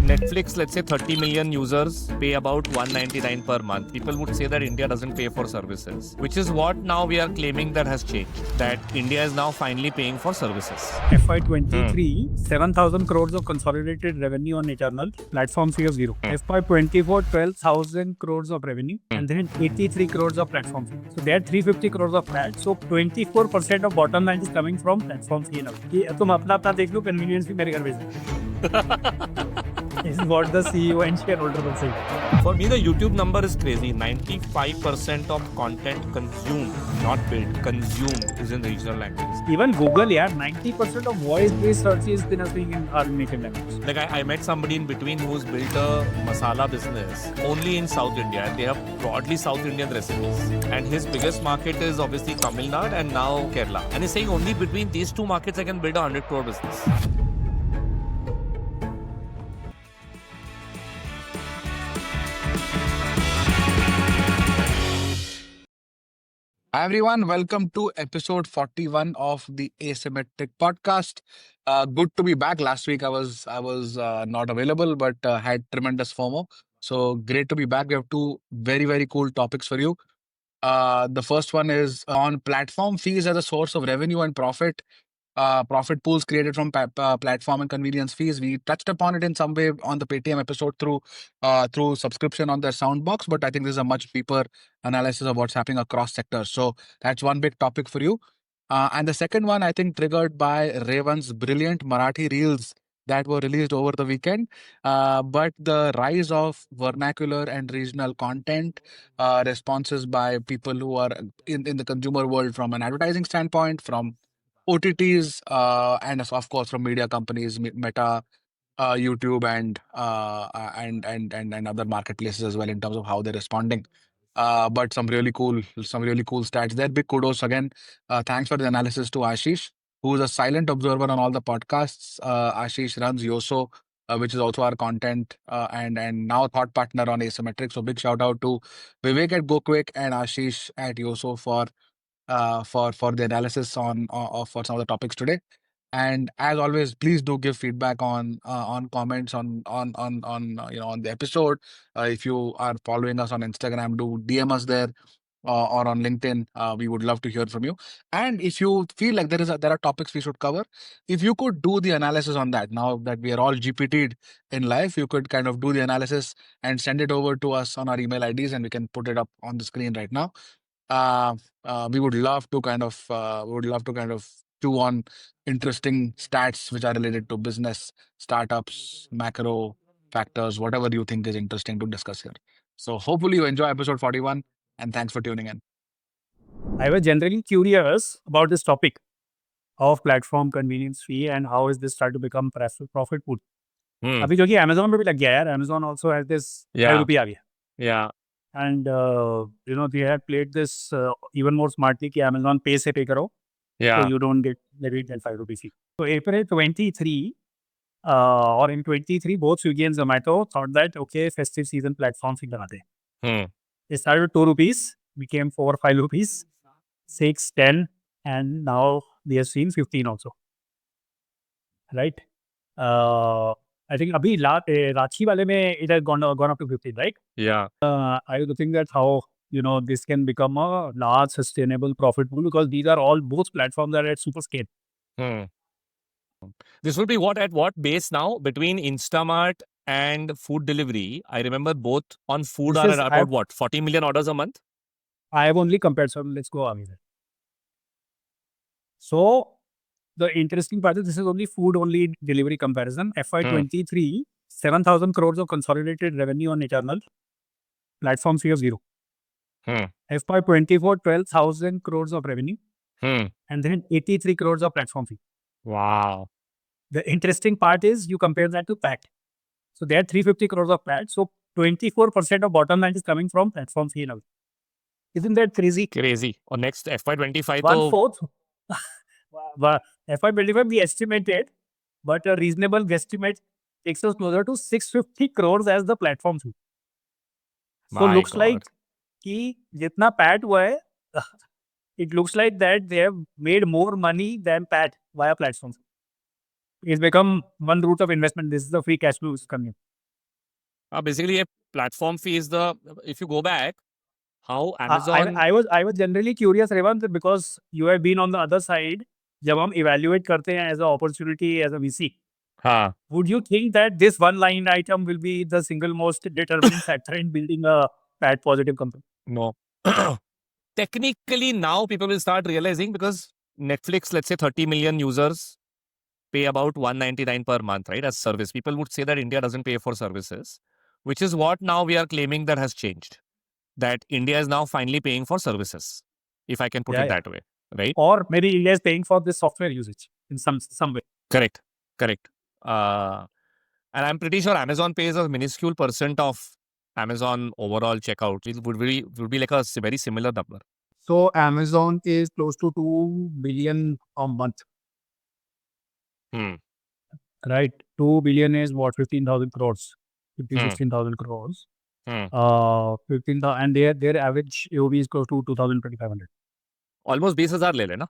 Netflix, let's say 30 million users pay about 199 per month. People would say that India doesn't pay for services, which is what now we are claiming that has changed. That India is now finally paying for services. FY23, 7,000 crores of consolidated revenue on internal, platform fee of zero. FY24, 12,000 crores of revenue and then 83 crores of platform fee. So they had 350 crores of PAT. So 24% of bottom line is coming from platform fee now. कि तुम अपना अपना देख लो, convenience भी मेरे घर भेजना. This is what the CEO and shareholder will say. For me, the YouTube number is crazy. 95% of content consumed, not built, consumed is in regional languages. Even Google, yeah, 90% of voice-based search is being in our native language. Like I met somebody in between who's built a masala business only in South India. They have broadly South Indian recipes. And his biggest market is obviously Tamil Nadu and now Kerala. And he's saying only between these two markets I can build a 100 crore business. Hi everyone, welcome to episode 41 of the Asymmetric podcast. Good to be back. Last week I was not available, but had tremendous FOMO. So great to be back. We have two very cool topics for you. The first one is on platform fees as a source of revenue and profit. Profit pools created from platform and convenience fees. We touched upon it in some way on the Paytm episode through subscription on their Soundbox, but I think this is a much deeper analysis of what's happening across sectors. So that's one big topic for you. And the second one, I think, triggered by Revan's brilliant Marathi reels that were released over the weekend. But the rise of vernacular and regional content, responses by people who are in the consumer world from an advertising standpoint, from OTTs, and of course from media companies, Meta, YouTube, and other marketplaces as well in terms of how they're responding. But some really cool stats there. Big kudos again. Thanks for the analysis to Ashish, who is a silent observer on all the podcasts. Ashish runs Yoso, which is also our content and now thought partner on Asymmetric. So big shout out to Vivek at GoQuick and Ashish at Yoso for the analysis for some of the topics today. And as always, please do give feedback on comments on on the episode. If you are following us on Instagram, do DM us there or on LinkedIn. We would love to hear from you. And if you feel like there are topics we should cover, if you could do the analysis on that, now that we are all GPT'd in life, you could kind of do the analysis and send it over to us on our email IDs, and we can put it up on the screen right now. We would love to kind of chew on interesting stats which are related to business, startups, macro factors, whatever you think is interesting to discuss here. So hopefully you enjoy episode 41, and thanks for tuning in. I was generally curious about this topic of platform convenience fee and how is this start to become profit pool. अभी जो कि Amazon पे भी लग गया यार. Amazon also has this 5 rupee आ गया. Yeah. And they had played this even more smartly कि Amazon Pay से pay करो. Yeah. So you don't get maybe 5 rupee fee. So April 23 or in 23, both Swiggy and Zomato thought that okay, festive season platform fee लगाते हैं. They started with 2 rupees, became 4 5 rupees, 6 10, and now they have seen 15 also. Right? I think अभी रांची वाले में it has gone up to 15, right? Yeah. I would think that how this can become a large sustainable profit pool because these are all both platforms that are at super scale. This will be at what base now between Instamart and food delivery? I remember both on food This are is- at I've- about what, 40 million orders a month? I have only compared, so let's go Avi. So the interesting part is this is only food only delivery comparison. FY23, 7,000 crores of consolidated revenue on internal, platform fee of zero. FY24, 12,000 crores of revenue and then 83 crores of platform fee. Wow. The interesting part is you compare that to PAT. So they had 350 crores of PAT. So 24% of bottom line is coming from platform fee now. Isn't that crazy? Crazy. Or next FY25 One fourth. FY25 we estimated, but a reasonable guesstimate takes us closer to 650 crores as the platform fee. So My looks God. like कि जितना PAT हुआ है, it looks like that they have made more money than PAT via platforms. It's become one route of investment. This is the free cash flow is coming. Basically, a platform fee is the, if you go back, how I, Amazon. I was generally curious, Revant, because you have been on the other side. जब हम evaluate करते हैं as an opportunity as a VC, हाँ. would you think that this one line item will be the single most determining factor in building a PAT positive company? No. Technically, now people will start realizing because Netflix, let's say 30 million users pay about 199 per month, right? As service. People would say that India doesn't pay for services, which is what now we are claiming that has changed. That India is now finally paying for services, if I can put Yeah, it yeah. that way, right? Or maybe India is paying for this software usage in some way. Correct. And I'm pretty sure Amazon pays a minuscule percent of Amazon overall checkout. It would be like a very similar number. So Amazon is close to 2 billion a month. Hmm. Right. 2 billion is what? 15,000 crores. 15, Hmm. 16,000 crores. Hmm. 15,000, and their average AOV is close to 2,200. Almost 20,000 ले लेना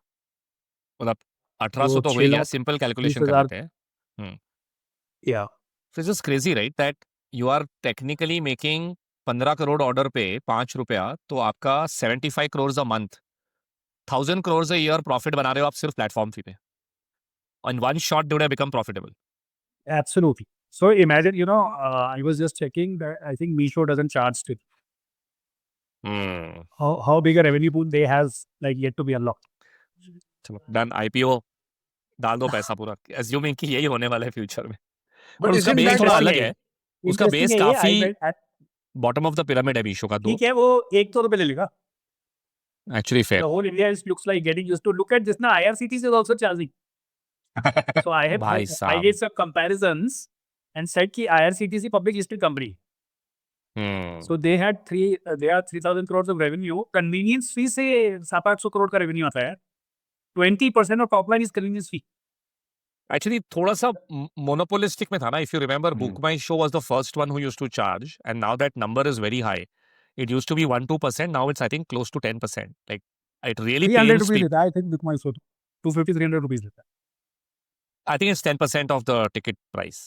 मतलब 1800 तो हो ही गया simple calculation कर लेते हैं Yeah. So it's just crazy, right? That you are technically making 15 crore order पे 5 रुपया तो आपका 75 crores a month 1000 crores a year profit बना रहे हो आप सिर्फ प्लेटफॉर्म फी पे on one shot they would have become profitable. Absolutely. So imagine, I was just checking that I think Meesho doesn't charge still. How big a revenue pool they has like yet to be unlocked. चलो done IPO डाल दो पैसा पूरा assuming कि यही होने वाला है फ्यूचर में But पर उसका isn't बेस that थोड़ा why- अलग है उसका Interesting बेस है ये, काफी बॉटम ऑफ द पिरामिड है मीशो का दो ठीक है वो 100 रुपए ले लेगा. Actually The fair whole India looks like getting used to look at this now. IRCTC is also charging. So I भाई I साहब did some comparisons and said कि IRCTC public listed company. So they had 3,000 crores of revenue. Convenience fee से 700-800 crore का revenue आता है. 20% of top line is convenience fee. Actually थोड़ा सा monopolistic में था ना if you remember Hmm. Book My Show was the first one who used to charge and now that number is very high it used to be 1-2% now it's I think close to 10% like it really 300 pence rupees लेता है. I think Book My Show 250-300 rupees लेता है. I think it's 10% of the ticket price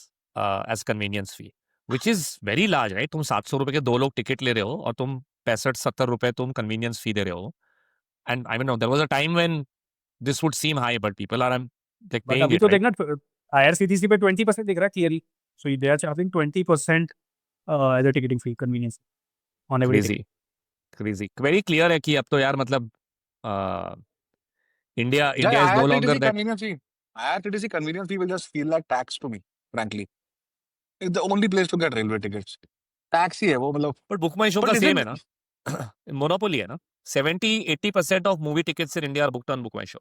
as convenience fee, which is very large, right? तुम 700 रुपए के 2 लोग ticket ले रहे हो और तुम 65-70 रुपए तुम convenience fee दे रहे हो. And I mean, there was a time when this would seem high, but people are like But paying अभी it, तो right? देखना IRCTC पे 20% दिख रहा है clearly. So they are charging 20% as a ticketing fee, convenience on every ticket. Crazy. Very clear है कि अब तो यार मतलब India Yeah, is no longer IRCTC that. convenience fee. IRCTC convenience fee will just feel like tax to me, frankly. It's the only place to get railway tickets. Tax ही है वो मतलब. But Book My Show But का same है isn't- ना? Monopoly है ना? 70-80% of movie tickets in India are booked on Book My Show.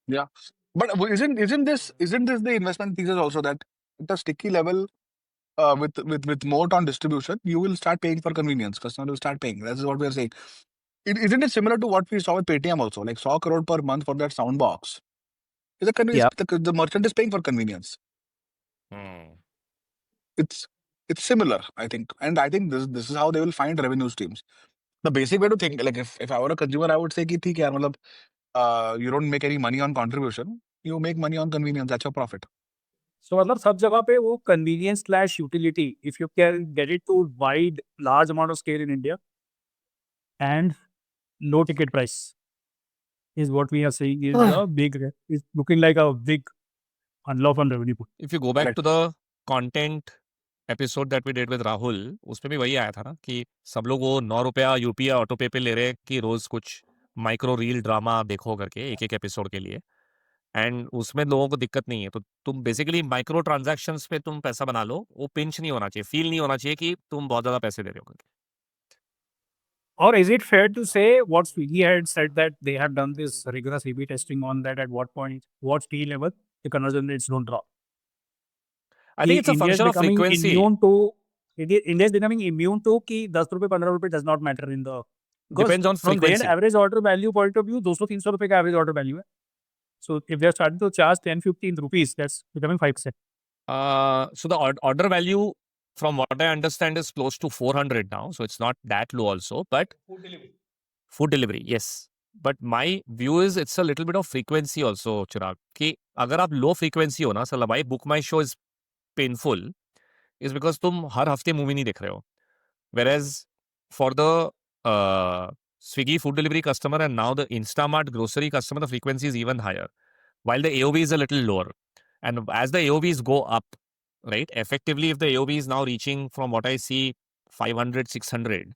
Yeah, but isn't this the investment thesis also that at a sticky level, with moat on distribution, you will start paying for convenience. Customer will start paying. That's what we are saying. Isn't it similar to what we saw with Paytm also? Like 100 crore per month for that sound box. Is a convenience. The merchant is paying for convenience. It's similar, I think, and I think this is how they will find revenue streams. The basic way to think, like if I were a consumer, I would say कि ठीक है यार मतलब you don't make any money on contribution, you make money on convenience. That's your profit. So मतलब सब जगह पे वो convenience / utility, if you can get it to wide large amount of scale in India and low ticket price is what we are saying is a big, is looking like a big unlock on revenue pool. If you go back Correct. to the content episode that we did with Rahul, उसमें भी वही आया था ना कि सब लोग वो 9 रुपया यूपीआई ऑटो पे ले रहे हैं कि रोज कुछ माइक्रो रील ड्रामा देखो करके एक एपिसोड के लिए एंड उसमें लोगों को दिक्कत नहीं है तो तुम बेसिकली माइक्रो ट्रांजैक्शंस पे तुम पैसा बना लो वो पिंच नहीं होना चाहिए फील नहीं होना चाहिए कि तुम बहुत ज्यादा पैसे दे रहे हो करके Or is it fair to say what Swiggy had said that they have done this rigorous A/B testing on that at what point, what speed level the conversion rates don't drop? I think it's a function of frequency. India is becoming immune to कि 10 रुपए 15 रुपए does not matter in the. Depends on from frequency. their average order value point of view 200-300 रुपए का average order value है. So if they are starting to charge 10-15 rupees, that's becoming 5%. So the order value, from what I understand, is close to 400 now. So it's not that low also, but food delivery, yes. But my view is it's a little bit of frequency also, Chirag. कि अगर आप low frequency हो ना, so भाई book my show is painful. is because तुम हर हफ्ते movie नहीं देख रहे हो. Whereas for the Swiggy food delivery customer and now the Instamart grocery customer, the frequency is even higher, while the AOV is a little lower. And as the AOVs go up, right, effectively, if the AOV is now reaching from what I see 500, 600,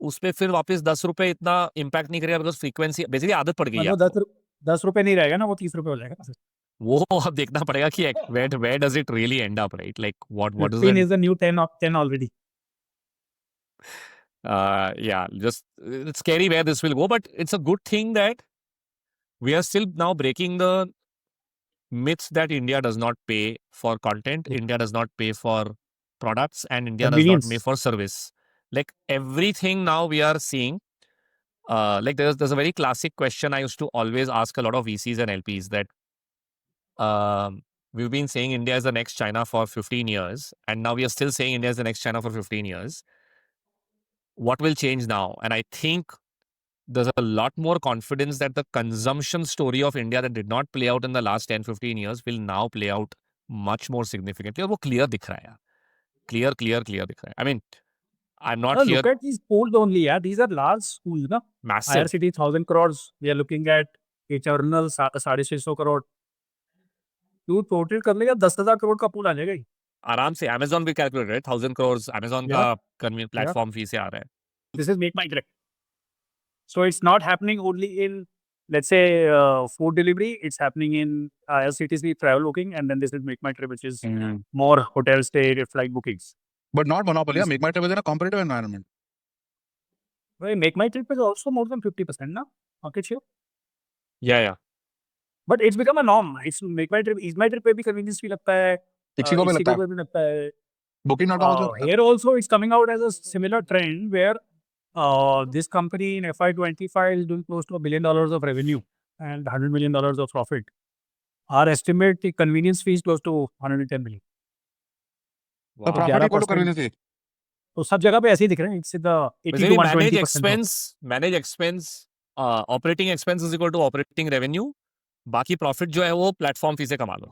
उस पे फिर वापस 10 रुपए इतना impact नहीं करेगा because frequency basically आदत पड़ गई है मतलब आपको. 10 रुपए नहीं रहेगा ना, वो 30 रुपए हो जाएगा ना. वो अब देखना पड़ेगा कि where does it really end up, right? Like what is 15 it? is the new 10 already. Yeah, just it's scary where this will go, but it's a good thing that we are still now breaking the myths that India does not pay for content, India does not pay for products, and India does not pay Convenience. for service. Like everything now we are seeing. Like there's a very classic question I used to always ask a lot of VCs and LPs that we've been saying India is the next China for 15 years, and now we are still saying India is the next China for 15 years. What will change now? And I think there's a lot more confidence that the consumption story of India that did not play out in the last 10-15 years will now play out much more significantly. और वो clear दिख रहा है यार. Clear दिख रहा है. I mean, I'm not here. Look at these pools only, yeah. These are large schools, na. Massive. IRCT 1,000 crores. We are looking at Eternal 650 crore. तू टोटल कर लेगा 10,000 crore का pool आ जाएगा ही. आराम से Amazon भी calculate रहे 1,000 crores Amazon का platform fee से आ रहा है. This is Make My Trip. So it's not happening only in, let's say, food delivery. It's happening in IRCTC travel booking, and then this is Make My Trip, which is more hotel stay, flight bookings. But not monopoly. Yeah, Make My Trip is in a competitive environment. Well, Make My Trip is also more than 50% na market share. Yeah. But it's become a norm. It's Make My Trip. Is My Trip पे भी convenience fee लगता है. किसी को भी लगता है. को भी लगता है. Booking.com also. Here also it's coming out as a similar trend where this company in FY25 is doing close to $1 billion of revenue and $100 million of profit. Our estimate the convenience fee is close to 110 million. तो profit equal to convenience fee. तो सब जगह पे ऐसे ही दिख रहे हैं. It's the 80 to 120%. Manage expense, operating expense is equal to operating revenue. बाकी profit जो है वो platform fee से कमा लो.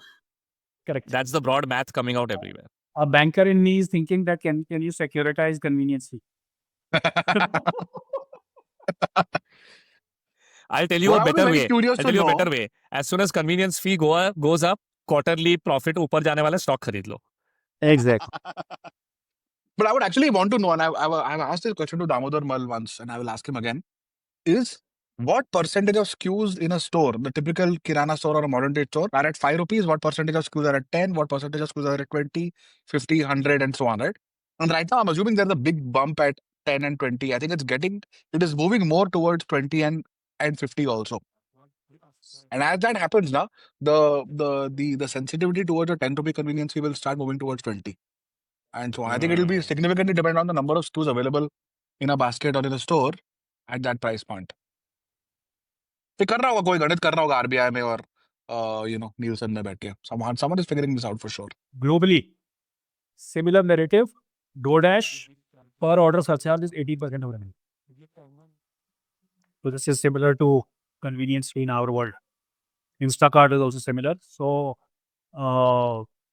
Correct. That's the broad math coming out everywhere. A banker in me is thinking that can you securitize convenience fee? I'll tell you a better way. As soon as convenience fee goes up, quarterly profit ऊपर जाने वाला stock खरीद लो. Exactly. But I would actually want to know, and I've asked this question to Damodar Mal once, and I will ask him again, is what percentage of SKUs in a store, the typical Kirana store or a modern trade store, are at 5 rupees? What percentage of SKUs are at 10? What percentage of SKUs are at 20, 50, 100, and so on, right? And right now, I'm assuming there's a big bump at 10 and 20. I think it is moving more towards 20 and 50 also. And as that happens now, the sensitivity towards a 10 rupee convenience fee will start moving towards 20. And so on. I think it will be significantly dependent on the number of SKUs available in a basket or in a store at that price point. तो कर रहा होगा कोई गणित कर रहा होगा RBI में और Nielsen में बैठ के. Someone is figuring this out for sure. Globally, similar narrative. DoorDash per order surcharge is 18% of revenue. So this is similar to convenience fee in our world. Instacart is also similar. So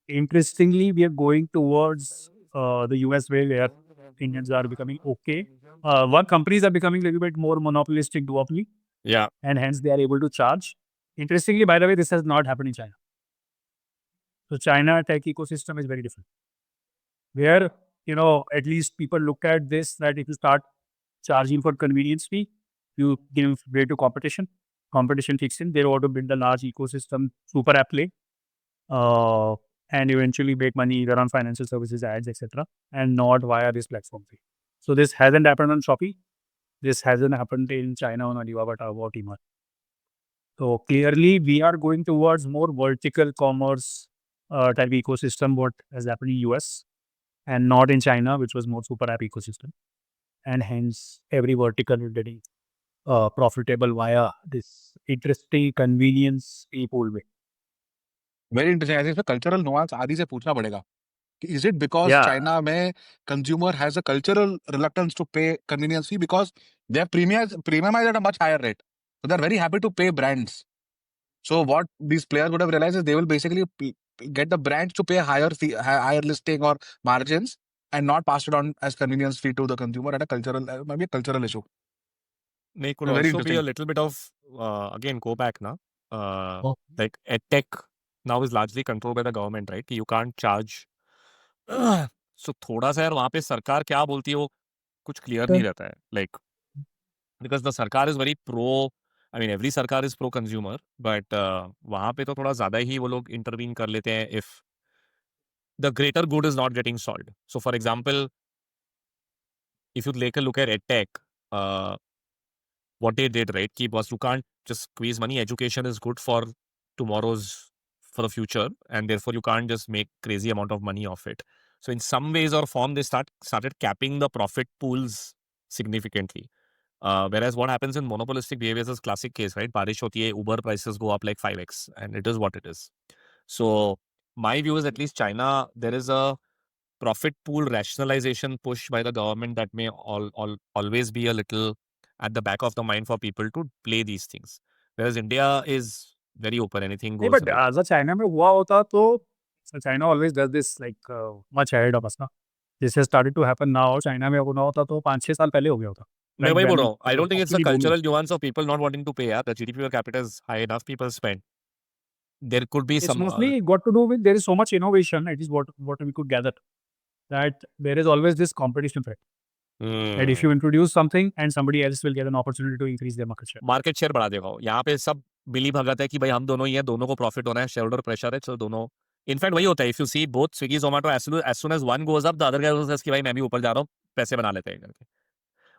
interestingly, we are going towards the US way where Indians are becoming okay. One companies are becoming a little bit more monopolistic duopoly. Yeah. And hence they are able to charge. Interestingly, by the way, this has not happened in China. So China tech ecosystem is very different. Where, at least people look at this, that if you start charging for convenience fee, you give way to competition. Competition kicks in. They want to build a large ecosystem, super app play, and eventually make money either on financial services, ads, etc., and not via this platform fee. So this hasn't happened on Shopee. This hasn't happened in China on Alibaba, Taobao, Tmall. So clearly, we are going towards more vertical commerce type ecosystem, what has happened in US, and not in China, which was more super app ecosystem. And hence, every vertical is getting profitable via this interesting convenience fee pool way. Very interesting. I think इसमें cultural nuance आदि से पूछना पड़ेगा. Is it because China में consumer has a cultural reluctance to pay convenience fee because they have premiumized at a much higher rate. So they're very happy to pay brands. So what these players would have realized is they will basically get the brands to pay higher fee, higher listing or margins, and not pass it on as convenience fee to the consumer at a cultural, maybe a cultural issue. It could Very also be a interesting. little bit of, again, go back now. Oh. Like EdTech now is largely controlled by the government, right? You can't charge. So थोड़ा सा यार वहाँ पे सरकार क्या बोलती है वो कुछ क्लियर नहीं रहता है. Like because the सरकार is very pro. I mean every सरकार is pro consumer, but वहाँ पे तो थोड़ा ज़्यादा ही वो लोग intervene कर लेते हैं if the greater good is not getting solved. So for example, if you take a look at EdTech, what they did, right? Ki boss, you can't just squeeze money. Education is good for tomorrow's, for the future, and therefore you can't just make crazy amount of money off it. So in some ways or form, they started capping the profit pools significantly. Whereas what happens in monopolistic behaviors is classic case, right? Barish hoti hai, Uber prices go up like 5x, and it is what it is. So my view is at least China, there is a profit pool rationalization push by the government that may always be a little at the back of the mind for people to play these things. Whereas India is very open, anything नहीं goes. But अगर China में हुआ होता तो China always does this like much ahead of us ना. This has started to happen now. China में होना होता तो 5-6 साल पहले हो गया होता. मैं Like वही बोल when रहा हूँ. I it don't was think it's a actually booming. cultural nuance of people not wanting to pay. The GDP per capita is high enough, people spend. There could be It's some. mostly got to do with there is so much innovation. It is what we could gather, that there is always this competition threat. That if you introduce something and somebody else will get an opportunity to increase their market share. Market share बढ़ा देगा वो. यहाँ पे सब बिली भगत है कि भाई हम दोनों ही हैं, दोनों को प्रॉफिट होना है, शेयर होल्डर प्रेशर है, चलो दोनों. इनफैक्ट वही होता है. If you see both Swiggy Zomato, as soon as one goes up, the other guy says कि भाई मैं भी ऊपर जा रहा हूँ, पैसे बना लेते हैं करके.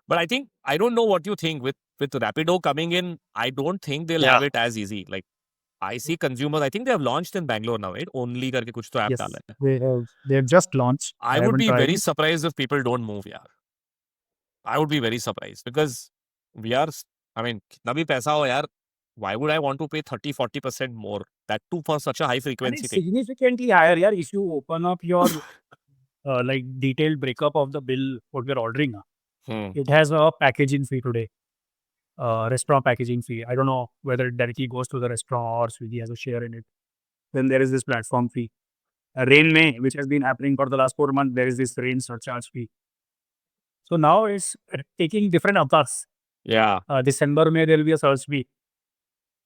But I think, I don't know what you think with Rapido coming in. I don't think they'll have it as easy. Like I see consumers. I think they have launched in Bangalore now, right? Only करके कुछ तो app Yes, डाला है. they have just launched. I would haven't be tried very it. surprised if people don't move, yaar. I would be very surprised because we are, I mean, कितना भी पैसा हो यार, why would I want to pay 30-40% more? That too for such a high And frequency it's thing. significantly higher. Yeah, if you open up your like detailed breakup of the bill, what we're ordering, it has a packaging fee today. Restaurant packaging fee. I don't know whether it directly goes to the restaurant or Swiggy has a share in it. Then there is this platform fee. Rain May, which has been happening for the last 4 months, there is this rain surcharge fee. So now it's taking different avatars. Yeah. December May there will be a surge fee.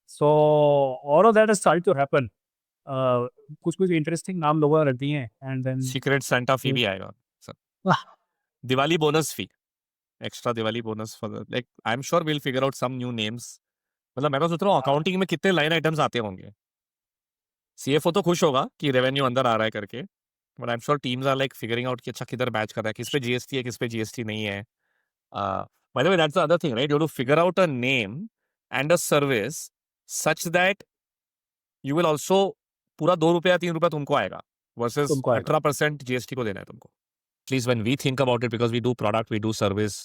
So all of that has started to happen. कुछ interesting नाम लोगों ने रख दिए हैं, and then Secret Santa fee भी आएगा. Sir. Diwali bonus fee. Extra Diwali bonus for the, like, I'm sure we'll figure out some new names. मतलब मैं तो सोच रहा हूँ अकाउंटिंग में कितने लाइन आइटम्स आते होंगे. CFO तो खुश होगा कि रेवेन्यू अंदर आ रहा है करके, but I am sure teams are like figuring out कि अच्छा किधर बैच कर रहा है, किस पे जीएसटी है, किस पे जीएसटी नहीं है. By the way that's the other thing, right? You have to figure out a name and a service such that you will also पूरा 2 रुपया 3 रुपया तुमको आएगा वर्सेस तुमको आएगा. 18% जीएसटी को देना है तुमको. At least when we think about it, because we do product, we do service,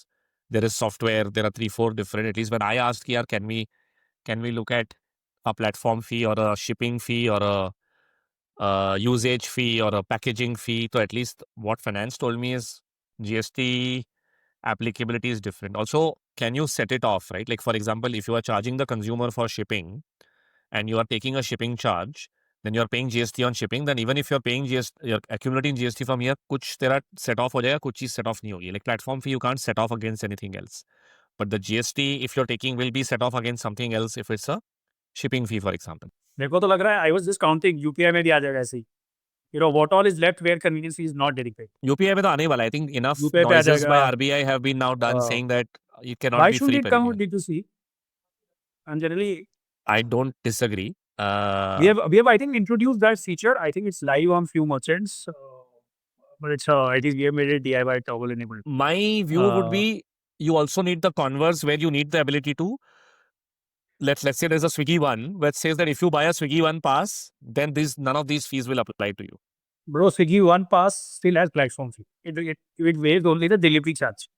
there is software, there are 3-4 different. At least when I asked, yaar, can we look at a platform fee or a shipping fee or a usage fee or a packaging fee? So at least what finance told me is GST applicability is different. Also, can you set it off, right? Like for example, if you are charging the consumer for shipping and you are taking a shipping charge, then you are paying GST on shipping. Then even if you're paying GST, you're accumulating GST from here, कुछ तेरा set off हो जाएगा, कुछ चीज set off नहीं होगी. Like platform fee, you can't set off against anything else. But the GST, if you're taking, will be set off against something else if it's a shipping fee, for example. मेरे को तो लग रहा है I was just counting UPI में भी आ जाएगा ऐसे ही. You know what all is left where convenience fee is not dedicated. UPI में तो आने ही वाला है. I think enough UPI पे आ noises by जाएगा. RBI have been now done saying that it cannot Why be should free it per come year. with D2C? And generally, I don't disagree. we have I think introduced that feature. I think it's live on few merchants, but it's I think we have made it DIY toggle enabled. My view would be you also need the converse where you need the ability to, let's say there's a Swiggy One which says that if you buy a Swiggy One pass, then none of these fees will apply to you. Bro, Swiggy One Pass still has platform fee. It waives only the delivery charge.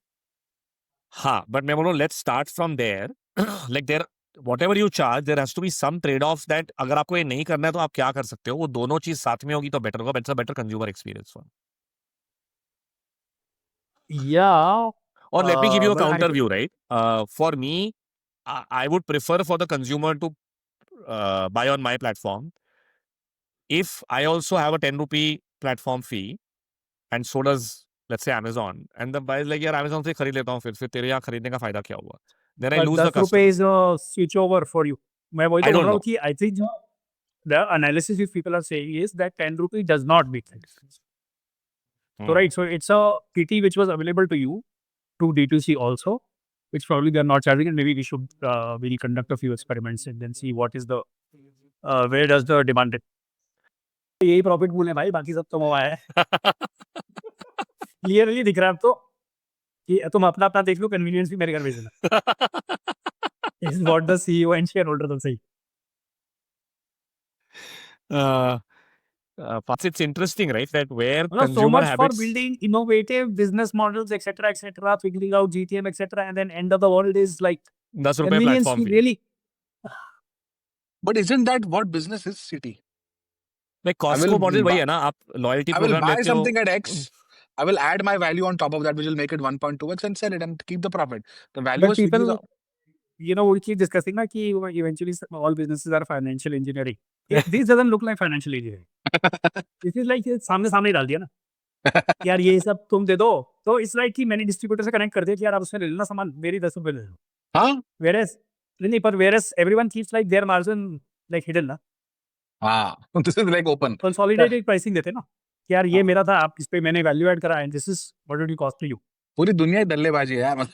हाँ, but मैं बोल रहा हूँ let's start from there. Like there, whatever you charge, there has to be some trade-offs that अगर आपको ये नहीं करना है तो आप क्या कर सकते हो, वो दोनों चीज साथ में होगी तो बेटर होगा. It's a better consumer experience one. Yeah. Or let me give you a but counter view, right? For me, I would prefer for the consumer to buy on my platform if I also have a 10 rupee platform fee, and so does, let's say, Amazon, and the buyer is like, यार Amazon से खरीद लेता हूँ, फिर तेरे यहाँ खरीदने का फायदा क्या हुआ? Then I But lose the 10 customer. rupees switch over for you. मैं वही I तो बोल don't रहा हूँ know. कि I think the analysis which people are saying is that 10 rupee does not make sense. So right, so it's a kitty which was available to you to D2C also, which probably they are not charging, and maybe we should we'll conduct a few experiments and then see what is the where does the demand it. यही profit pool है भाई, बाकी सब तो हुआ है. Clearly दिख रहा है अब तो कि तुम अपना अपना देख लो, कन्वीनियंस भी मेरे घर भेजना. Is what the CEO and share holder will say. But it's interesting, right? That where So consumer much habits. for building innovative business models, etc., figuring out GTM, etc., and then end of the world is like 10 रुपए convenience platform fee, fee. really. But isn't that what business is, City? Like I Costco will model buy- वही है ना, आप loyalty I will program buy लेते हो. something at X. I will add my value on top of that, which will make it 1.2x and sell it and keep the profit. The value But of Swiggy is people, you know, we keep discussing that eventually all businesses are financial engineering. This doesn't look like financial engineering. This is like सामने सामने डाल दिया ना कि यार ये सब तुम दे दो, तो इट्स लाइक कि मैंने डिस्ट्रीब्यूटर से कनेक्ट कर दिया कि यार आप उससे ले लेना सामान, मेरी 10 रुपए ले लो. हाँ Whereas नहीं, पर whereas everyone keeps like their margin like hidden ना. हाँ this is like open. Consolidated pricing देते ना कि यार ये मेरा था, आप इस पे मैंने वैल्यू ऐड करा and this is what did you cost you. पूरी दुनिया ही दल्लेबाजी है यार.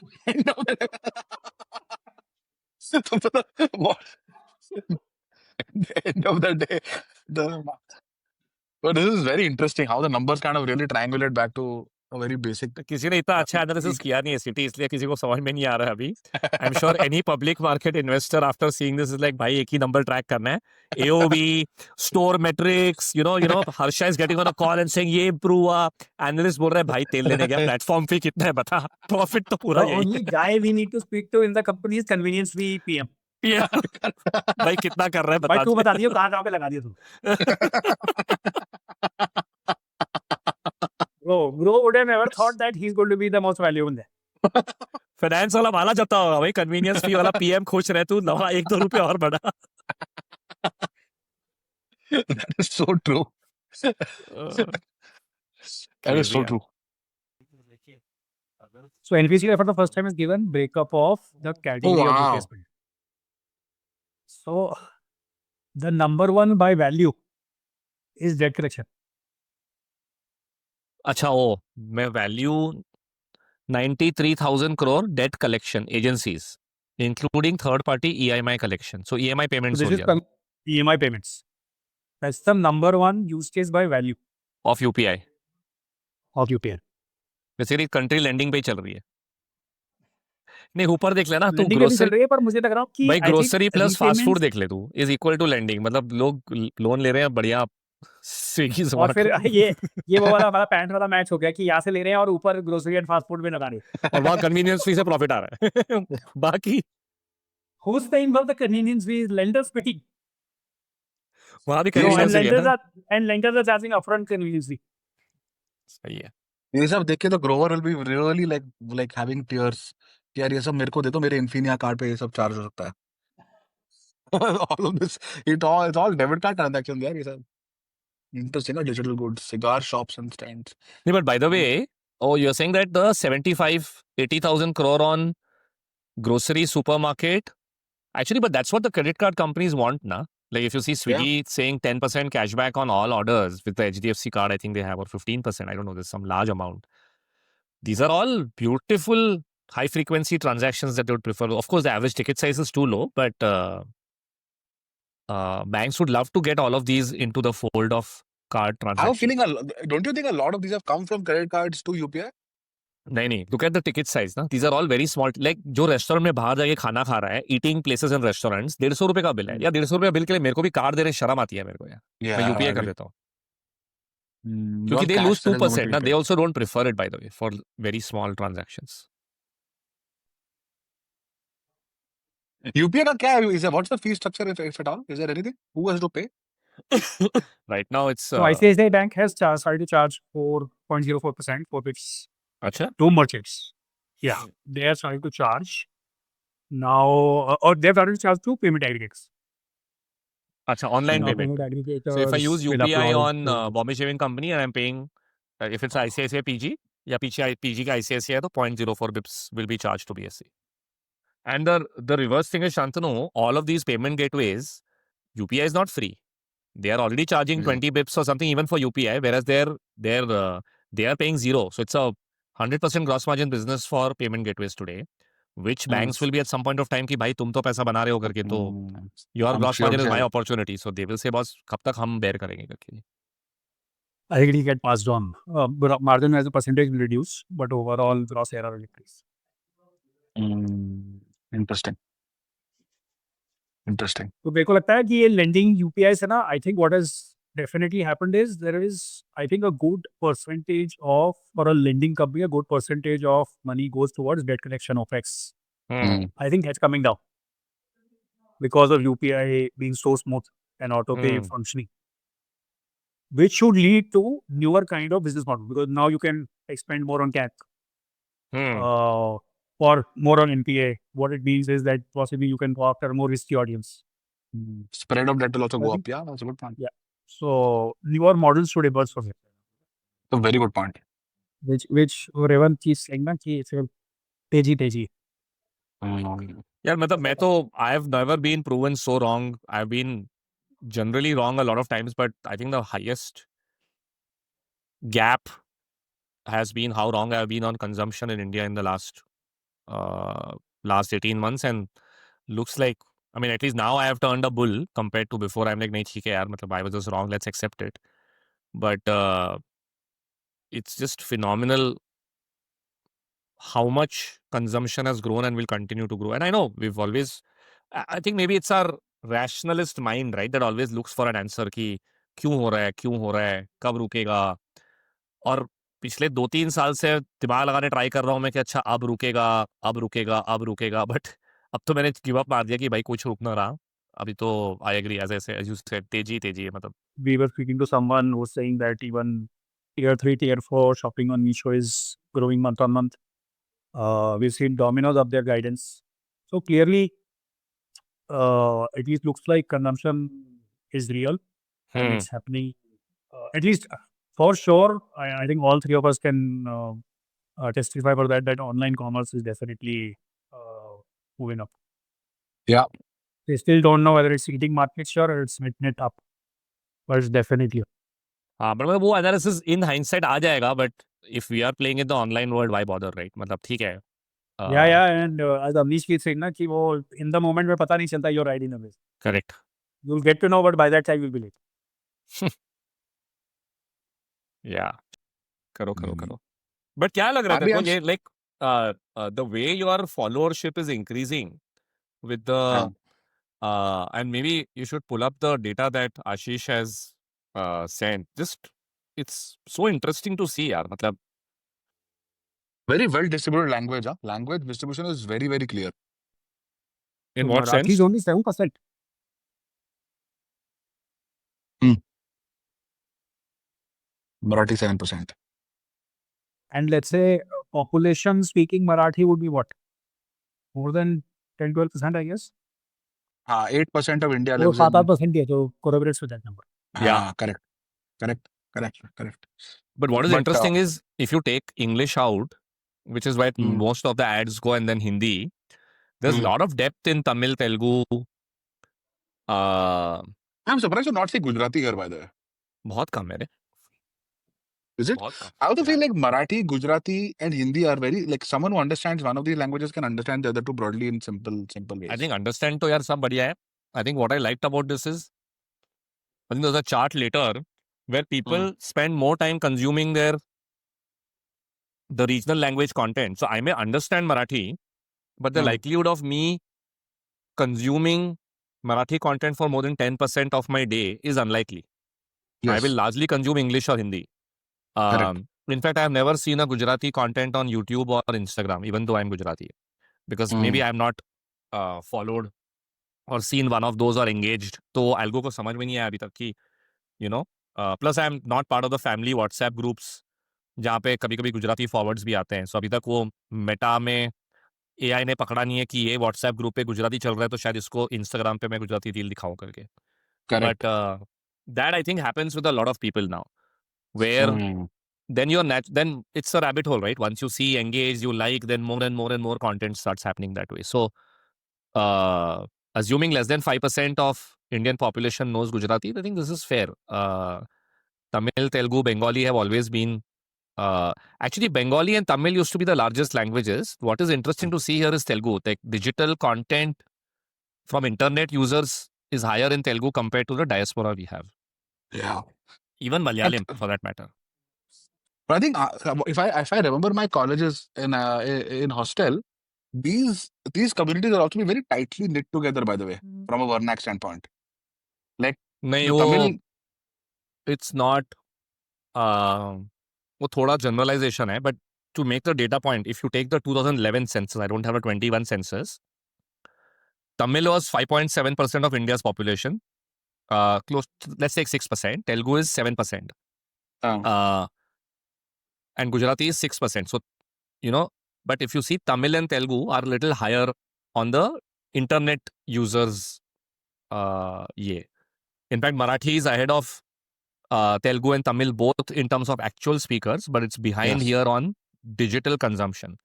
तुम तो end of the day, but this is very interesting how the numbers kind of really triangulate back to a very basic. किसी ने इतना अच्छा एनालिसिस किया नहीं है सिटी, इसलिए किसी को समझ में नहीं आ रहा है अभी. आई am sure any public market investor after seeing this is like, भाई एक ही नंबर ट्रैक करना है, AOV, store matrix, you know Harsha is getting on a call and saying ये इम्प्रूव हुआ, एनालिस्ट बोल रहा है भाई तेल लेने गया, प्लेटफॉर्म फी कितना है बता, प्रॉफिट तो पूरा यही only guy we need to speak to in the company is convenience fee PM. है. भाई कितना कर रहा है भाई तू बता. बता दियो कहां पे लगा दिया तू. Bro would have never thought that he's going to be the most valuable there. Finance वाला माला जता होगा भाई, कन्वीनियंस फी वाला पीएम खुश रहे, तू नवा 1-2 रुपए और बढ़ा. That is so true. That is so Crazy, true. So NPCI for the first time is given breakup of the category of wow. replacement. So the number one by value is debt collection. अच्छा ओ, मैं value 93,000 crore debt collection agencies, including third party EMI collection. So EMI So payments this हो is गया EMI payments. That's the number one use case by value of UPI. of UPI. Basically country landing पे ही चल रही है. नहीं ऊपर देख लेना तू, Lending अभी चल ग्रोसरी रही है, पर मुझे लग रहा है कि भाई, I think grocery plus fast food repayments- देख ले तू, इज इक्वल टू लैंडिंग. मतलब लोग लोन ले रहे हैं बढ़िया स्विगी और फिर ये वो वाला हमारा पैंट वाला मैच हो गया कि यहाँ से ले रहे हैं और ऊपर ग्रोसरी एंड फास्ट फूड में लगा रहे हैं. और वहाँ कन्वीनियंस फी से प्रॉफिट आ रहा है. बाकी Who's paying for the convenience fee? Lenders paying. वहाँ भी No, No, कन्वीनियंस and ही है ना. lenders are charging upfront convenience fee. सही है. ये सब देख के तो Grover will be really like having tears कि यार ये सब मेरे को दे दो, मेरे इन्फिनिया कार्ड पे ये सब चार्ज हो सकता है. all of this, it's all debit card transactions यार ये सब. Interesting, digital goods, cigar shops and stands. नहीं, but by the way, oh, you're saying that the 75-80,000 crore on grocery supermarket, actually, but that's what the credit card companies want, na? Like if you see Swiggy saying 10% cashback on all orders with the HDFC card, I think they have, or 15%, I don't know, there's some large amount. These are all beautiful high frequency transactions that they would prefer. Of course, the average ticket size is too low, but banks would love to get all of these into the fold of card I have a transactions. feeling, don't you think a lot of these have come from credit cards to UPI? नहीं, look at the ticket size ना. These are all very small. Like जो restaurant में बाहर जाके खाना खा रहा है, eating places and restaurants, 150 रुपए का बिल है. या 150 रुपए बिल के लिए मेरे को भी कार्ड देने शर्म आती है मेरे को यार. मैं यूपीआई कर देता हूँ. क्योंकि they lose 2% ना. They also don't prefer it, by the way, for very small transactions. UPI का क्या है? What's the fee structure if at all? Is there anything? Who has to pay? Right now it's So ICICI Bank has started to charge 4.04% for its अच्छा. two merchants. Yeah, they are starting to charge now, or they've started to charge two payment aggregates. अच्छा, online Now payment. payment aggregators So if I use will UPI upload on to- Bombay Shaving Company and I'm paying, if it's ICICI PG या PG का ICICI है तो 0.04 bips will be charged to BSC. And the reverse thing is, Shantanu, all of these payment gateways, UPI is not free. They are already charging 20 bips or something even for UPI, whereas they are paying zero. So it's a 100% gross margin business for payment gateways today, which banks will be at some point of time कि भाई तुम तो पैसा बना रहे हो करके तो your I'm gross sure margin is they- my opportunity. So they will say boss कब तक हम bear करेंगे करके. I think it will get passed on. But margin as a percentage will reduce, but overall gross ARR will increase. Interesting. Interesting. तो मेरे को लगता है कि ये lending UPI से ना, I think what has definitely happened is there is, I think, a good percentage of, for a lending company, a good percentage of money goes towards debt collection OpEx. I think that's coming down because of UPI being so smooth and autopay functioning, which should lead to newer kind of business model because now you can expend more on CAC or more on NPA. What it means is that possibly you can go after a more risky audience. Spread of debt will also I go think- up. Yeah, that's a good point. Yeah. So newer models should emerge from it, A very good point. which Revan keeps saying ना कि it's a teji. यार मतलब मैं तो I have never been proven so wrong. I've been generally wrong a lot of times, but I think the highest gap has been how wrong I've been on consumption in India in the last 18 months, and looks like, I mean, at least now I have turned a bull compared to before. I'm like, nahi, theek hai yaar, matlab I was just wrong, let's accept it. But it's just phenomenal how much consumption has grown and will continue to grow. And I know we've always, I think maybe it's our rationalist mind, right, that always looks for an answer कि क्यों हो रहा है, कब रुकेगा. और पिछले 2-3 साल से दिमाग लगाने ट्राई कर रहा हूँ मैं कि अच्छा अब रुकेगा, बट अब तो मैंने गिव अप मार दिया कि भाई कुछ रुक ना रहा. अभी तो I agree as you said तेजी है मतलब. We were speaking to someone who was saying that even tier 3, tier 4 shopping on Meesho is growing month on month. We've seen Domino's up their guidance. So clearly, at least looks like consumption is real and it's happening. At least for sure, I think all three of us can testify for that online commerce is definitely moving up. Yeah. They still don't know whether it's eating market share or it's making it up, but it's definitely up. हाँ, but मतलब वो analysis in hindsight आ जाएगा, but if we are playing in the online world why bother, right? मतलब ठीक है. Yeah, and as Amish keeps saying ना कि वो in the moment में पता नहीं चलता you're riding a wave. Correct. You'll get to know, but by that time you'll be late. या करो. बट क्या लग रहा है अभी तेरे को हम- ये like the way your followership is increasing with the and maybe you should pull up the data that Ashish has sent. Just it's so interesting to see, yaar. Matlab, Very well distributed language. Huh? Language distribution is very, very clear. in So what Marathi sense? is only 7%. Marathi 7%. And let's say population speaking Marathi would be what? More than 10-12%, I guess. 8% of India Or lives in. 7-8% है, so corroborates with that number. Yeah. Correct. But what is But, interesting is if you take English out, which is why most of the ads go, and then Hindi, there's a lot of depth in Tamil, Telugu. I'm surprised to not see Gujarati here, by the way. बहुत कम है रे. Is it? बहुत कम. I also feel like Marathi, Gujarati, and Hindi are very, like, someone who understands one of these languages can understand the other two broadly in simple ways. I think understand to yaar सब बढ़िया है. I think what I liked about this is, I think there's a chart later where people spend more time consuming the regional language content. So I may understand Marathi, but the likelihood of me consuming Marathi content for more than 10% of my day is unlikely. I will largely consume English or Hindi. Correct. In fact, I have never seen a Gujarati content on YouTube or Instagram, even though I'm Gujarati. Because maybe I have not followed or seen one of those or engaged. तो algo को समझ में नहीं आया अभी तक कि, you know, plus I am not part of the family WhatsApp groups जहाँ पे कभी-कभी गुजराती फॉरवर्ड्स भी आते हैं. So अभी तक वो मेटा में AI ने पकड़ा नहीं है कि ये WhatsApp ग्रुप पे गुजराती चल रहा है तो शायद इसको Instagram पे मैं गुजराती रील दिखाऊं करके. Correct. But that I think happens with a lot of people now, where Hmm. then then it's a rabbit hole, right? Once you see, engage, you like, then more and more and more content starts happening that way. So, assuming less than 5% of Indian population knows Gujarati, I think this is fair. Tamil, Telugu, Bengali have always been. Actually, Bengali and Tamil used to be the largest languages. What is interesting to see here is Telugu. Like digital content from internet users is higher in Telugu compared to the diaspora we have. Yeah. Even But, Malayalam, for that matter. but I think if I remember my colleges in hostel, these communities are also very tightly knit together. By the way, from a Vernac standpoint, like नहीं the वो Tamil. it's not वो थोड़ा generalization है, but to make the data point, if you take the 2011 census, I don't have a 21 census, Tamil was 5.7% of India's population, close to, let's say 6%, Telugu is 7%, Uh, and Gujarati is 6%. So, you know, but if you see, Tamil and Telugu are a little higher on the internet users. Yeah. In fact, Marathi is ahead of Telugu and Tamil both in terms of actual speakers, but it's behind yes. here on digital consumption.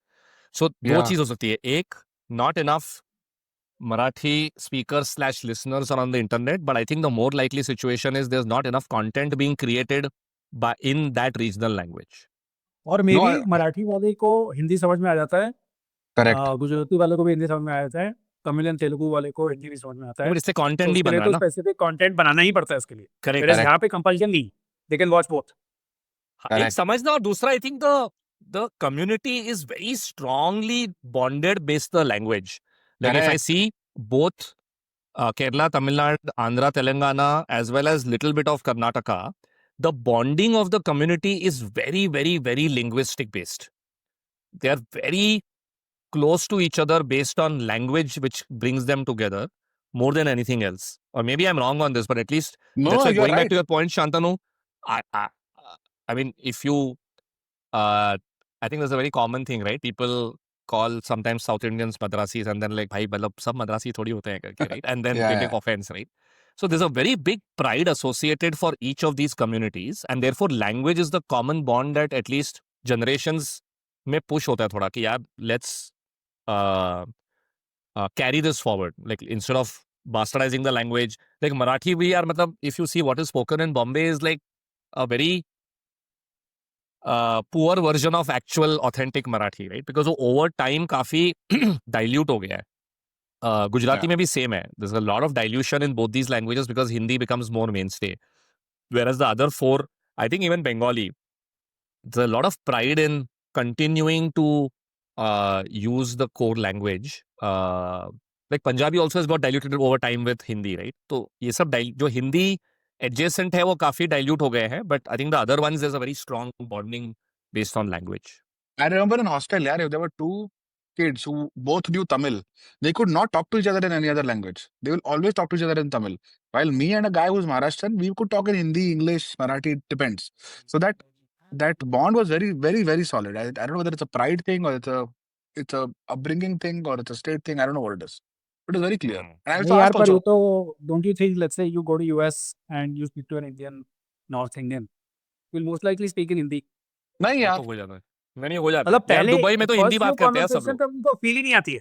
So दो Yeah. चीज हो सकती है. एक, not enough Marathi speakers / listeners are on the internet, but I think the more likely situation is there's not enough content being created in that regional language. और मे No. भी मराठी वाले को हिंदी समझ में आ जाता है, Correct. गुजराती वाले को भी हिंदी समझ में आ जाता है, तमिल एंड तेलुगु वाले को हिंदी भी समझ में आता है. but इससे तो content नहीं उसके बन लिए रहा तो ना. स्पेसिफिक कंटेंट बनाना ही पड़ता है इसके लिए. Correct. Whereas Correct. यहाँ पे कंपल्शन नहीं, दे कैन वॉच बोथ. एक Correct. समझना, और दूसरा I think the community is very strongly bonded based the language. Like if I Correct. see both Kerala, Tamil Nadu, Andhra, Telangana, as well as little bit of Karnataka, the bonding of the community is very, very, very linguistic based. They are very close to each other based on language, which brings them together more than anything else. Or maybe I'm wrong on this, but at least No, that's why, you're going back right. to your point, Shantanu, I mean, if you, I think there's a very common thing, right? People call sometimes South Indians Madrasis and then like, bhai, matlab sab Madrasi thodi hote hain karke, right? And then Yeah, they take yeah. offense, right? So there's a very big pride associated for each of these communities, and therefore language is the common bond that at least generations में push होता है थोड़ा कि यार let's carry this forward. Like instead of bastardizing the language, like Marathi we are, matlab, if you see what is spoken in Bombay is like a very poor version of actual authentic Marathi, right? Because वो over time काफी dilute हो गया है. Gujarati Yeah. में भी same है. There's a lot of dilution in both these languages because Hindi becomes more mainstay. Whereas the other four, I think even Bengali, there's a lot of pride in continuing to use the core language. Like Punjabi also has got diluted over time with Hindi, right? तो ये सब जो Hindi adjacent है वो काफी dilute हो गए हैं, but I think the other ones there's a very strong bonding based on language. I remember in hostel, yeah, there were two kids who both knew Tamil. They could not talk to each other in any other language. They will always talk to each other in Tamil. While me and a guy who's Maharashtrian, we could talk in Hindi, English, Marathi, it depends. So that bond was very, very, very solid. I don't know whether it's a pride thing or it's a upbringing thing or it's a state thing. I don't know what it is. It is very clear. And I also नहीं यार, asked पर ये also. तो don't you think, let's say you go to US and you speak to an Indian, North Indian, will most likely speak in Hindi. नहीं वो यार. तो हो जाता है. नहीं हो जाता मतलब है. यार पहले दुबई में तो हिंदी first बात few करते हैं सब conversation लोग. तक उनको फील ही नहीं आती है.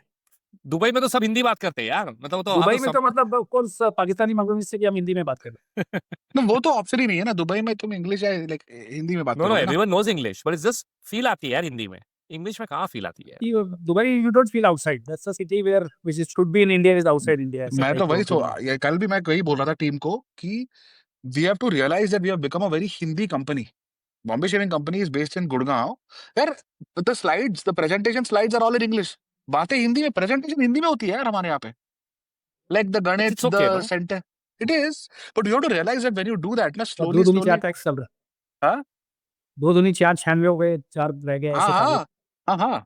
दुबई में तो सब हिंदी बात करते हैं यार. मतलब तो दुबई में तो मतलब of course पाकिस्तानी मंगों से कि हम हिंदी में बात कर रहे हैं. No, वो तो ऑप्शन ही नहीं है ना. दुबई में तुम इंग्लिश या like हिंदी में बात No, करोगे ना. everyone knows English, but it's just feel आती है यार हिंदी में. English में कहाँ feel आती है? Dubai you don't feel outside. That's a city where which is, should be in India is outside India. ऐसा मैं type तो वही का होता है. ये कल भी मैं वही बोल रहा था टीम को कि we have to realize that we have become a very Hindi company. Bombay Shaving Company is based in Gurgaon. Where the slides, the presentation slides are all in English. बातें हिंदी में, presentation हिंदी में होती है यार हमारे यहाँ पे. Like the गणित, It's okay, the no? center. It is. But you have to realize that when you do that, ना तो slowly, 2 दूनी 4 slowly. टैक्स चल रहा है. हाँ? 2 दूनी 4 96 हो गए, 4 रह गए, ऐसे हाँ, target. हाँ, हाँ, हाँ.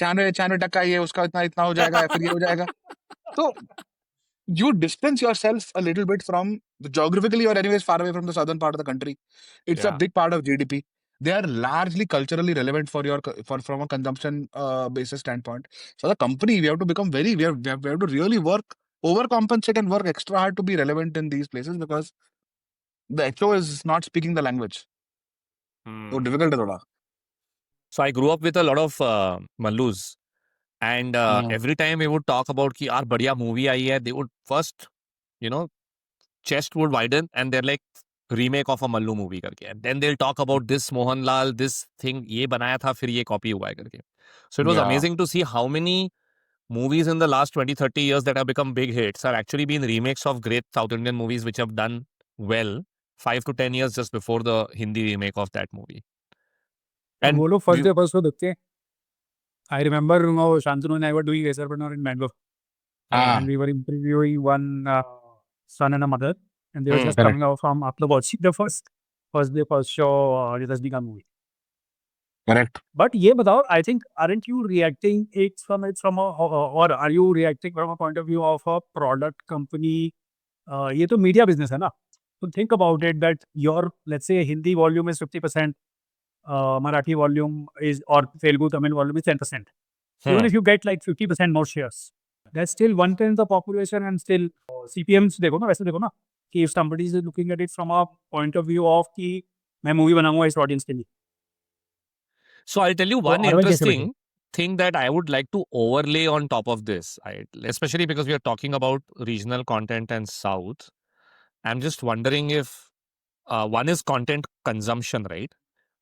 96% ये उसका इतना हो जाएगा, फिर ये हो जाएगा. तो you distance yourself a little bit from geographically or anyways far away from the southern part of the country. It's a Yeah. big part of GDP. They are largely culturally relevant for from a consumption basis standpoint. So the company, we have to become we have to really work overcompensate and work extra hard to be relevant in these places because the HO is not speaking the language. So difficult है थोड़ा. So I grew up with a lot of Mallus. And every time we would talk about कि यार बढ़िया movie आई है, they would first, you know, chest would widen and they're like remake of a Mallu movie करके. And then they'll talk about this Mohanlal, this thing ये बनाया था फिर ये copy हुआ है करके. So it was Yeah. amazing to see how many movies in the last 20-30 years that have become big hits are actually been remakes of great South Indian movies which have done well 5 to 10 years just before the Hindi remake of that movie. And वो लोग first we- day first show देखते हैं. I remember, Shantanu and I were doing Reservoir in Bangalore. Ah. And we were interviewing one son and a mother. And they were just Correct. coming out from after watching the first day, first show, Rajnikant movie. Correct. But ये बताओ, I think, aren't you reacting it from or are you reacting from a point of view of a product company? ये तो media business है ना. So think about it that your, let's say, Hindi volume is 50%, Marathi volume is, or Telugu Tamil volume is 10%. Even if you get like 50% more shares, that's still 1/10 the population and still CPMs देखो ना, वैसे देखो ना, कि if somebody is looking at it from a point of view of कि मैं movie बनाऊंगा इस audience के लिए. So I'll tell you one otherwise कैसे interesting thing that I would like to overlay on top of this, especially because we are talking about regional content and South. I'm just wondering if one is content consumption, right?